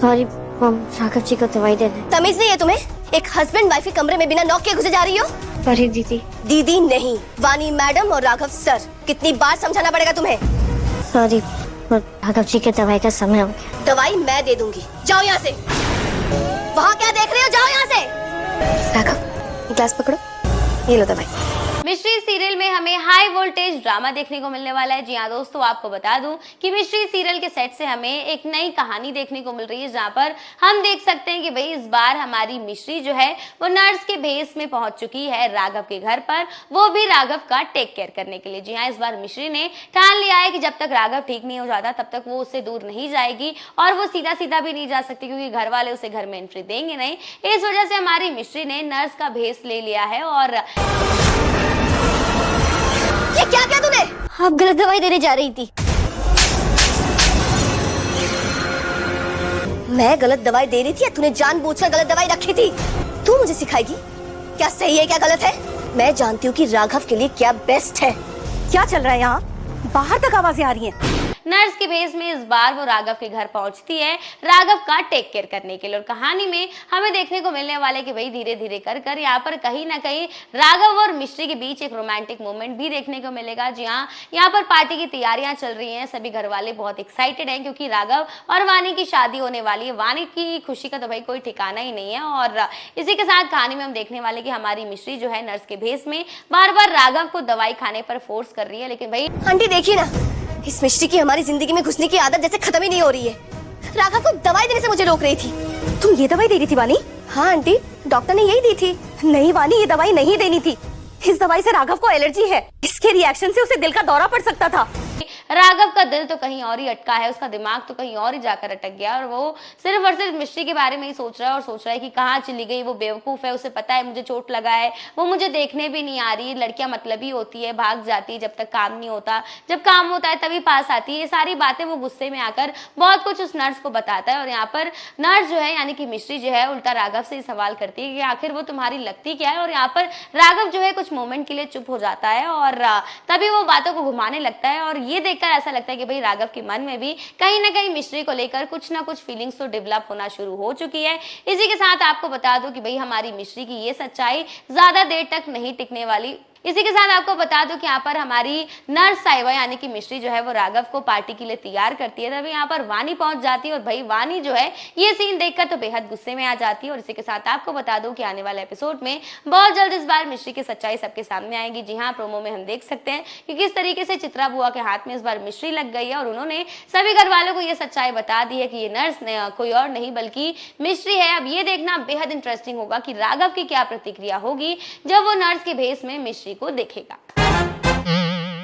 Sorry mom, Raghav ji को दवाई दे दे। तमीज नहीं है तुम्हें? एक हस्बैंड वाइफ के कमरे में बिना नॉक के घुसे जा रही हो। सॉरी दीदी। दीदी नहीं, वानी मैडम और राघव सर। कितनी बार समझाना पड़ेगा तुम्हें? सॉरी, राघव जी के दवाई का समय हो गया। दवाई मैं दे दूंगी, जाओ यहाँ से। वहाँ क्या देख रहे हो, जाओ यहाँ से। राघव, ये ग्लास पकड़ो, ये लो दवाई। मिस्ट्री सीरियल में हमें हाई वोल्टेज ड्रामा देखने को मिलने वाला है। जी हाँ दोस्तों, आपको बता दूं कि मिस्ट्री सीरियल के सेट से हमें एक नई कहानी देखने को मिल रही है, जहां पर हम देख सकते हैं कि भाई इस बार हमारी मिस्ट्री जो है वो नर्स के भेस में पहुंच चुकी है राघव के घर पर, वो भी राघव का टेक केयर करने के लिए। जी हाँ, इस बार मिस्ट्री ने ठान लिया है कि जब तक राघव ठीक नहीं हो जाता तब तक वो उससे दूर नहीं जाएगी, और वो सीधा सीधा भी नहीं जा सकती क्योंकि घर वाले उसे घर में एंट्री देंगे नहीं। इस वजह से हमारी मिस्ट्री ने नर्स का भेस ले लिया है। और ये क्या किया तूने? आप गलत दवाई देने जा रही थी। मैं गलत दवाई दे रही थी या तूने जानबूझकर गलत दवाई रखी थी? तू मुझे सिखाएगी क्या सही है क्या गलत है? मैं जानती हूँ कि राघव के लिए क्या बेस्ट है। क्या चल रहा है यहाँ? बाहर तक आवाजें आ रही हैं। नर्स के भेस में इस बार वो राघव के घर पहुंचती है राघव का टेक केयर करने के लिए। और कहानी में हमें देखने को मिलने वाले कि भाई धीरे धीरे कर कर यहाँ पर कहीं ना कहीं राघव और मिस्ट्री के बीच एक रोमांटिक मोमेंट भी देखने को मिलेगा। जी हाँ, यहाँ पर पार्टी की तैयारियां चल रही हैं, सभी घर वाले बहुत एक्साइटेड हैं क्योंकि राघव और वानी की शादी होने वाली है। वानी की खुशी का तो भाई कोई ठिकाना ही नहीं है। और इसी के साथ कहानी में हम देखने वाले कि हमारी मिस्ट्री जो है नर्स के भेस में बार बार राघव को दवाई खाने पर फोर्स कर रही है, लेकिन भाई आंटी देखिए ना, इस मिस्ट्री की हमारी जिंदगी में घुसने की आदत जैसे खत्म ही नहीं हो रही है। राघव को दवाई देने से मुझे रोक रही थी। तुम ये दवाई दे रही थी वानी? हाँ आंटी, डॉक्टर ने यही दी थी। नहीं वानी, ये दवाई नहीं देनी थी। इस दवाई से राघव को एलर्जी है, इसके रिएक्शन से उसे दिल का दौरा पड़ सकता था। राघव का दिल तो कहीं और ही अटका है, उसका दिमाग तो कहीं और ही जाकर अटक गया, और वो सिर्फ मिस्ट्री के बारे में ही सोच रहा है और सोच रहा है कि कहाँ चली गई, वो बेवकूफ है, उसे पता है मुझे चोट लगा है, वो मुझे देखने भी नहीं आ रही। लड़कियां मतलबी होती है, भाग जाती है जब तक काम नहीं होता, जब काम होता है तभी पास आती है। ये सारी बातें वो गुस्से में आकर बहुत कुछ उस नर्स को बताता है। और यहाँ पर नर्स जो है यानी कि मिस्ट्री जो है उल्टा राघव से सवाल करती है कि आखिर वो तुम्हारी लगती क्या है। और यहाँ पर राघव जो है कुछ मोमेंट के लिए चुप हो जाता है और तभी वो बातों को घुमाने लगता है। और ये देखकर ऐसा लगता है कि भाई राघव के मन में भी कहीं ना कहीं मिस्ट्री को लेकर कुछ ना कुछ फीलिंग्स तो डेवलप होना शुरू हो चुकी है। इसी के साथ आपको बता दूं कि भाई हमारी मिस्ट्री की ये सच्चाई ज्यादा देर तक नहीं टिकने वाली। इसी के साथ आपको बता दूं कि यहाँ पर हमारी नर्स साहिबा यानी कि मिस्ट्री जो है वो राघव को पार्टी के लिए तैयार करती है, तभी यहाँ पर वानी पहुंच जाती है। और भाई वानी जो है ये सीन देखकर तो बेहद गुस्से में आ जाती है। और इसी के साथ आपको बता दूं कि आने वाले एपिसोड में बहुत जल्द इस बार मिस्ट्री की सच्चाई सबके सामने आएगी। जी हाँ, प्रोमो में हम देख सकते हैं कि किस तरीके से चित्रा बुआ के हाथ में इस बार मिस्ट्री लग गई है और उन्होंने सभी घर वालों को ये सच्चाई बता दी है कि ये नर्स कोई और नहीं बल्कि मिस्ट्री है। अब ये देखना बेहद इंटरेस्टिंग होगा कि राघव की क्या प्रतिक्रिया होगी जब वो नर्स के भेस में मिस्ट्री को देखेगा।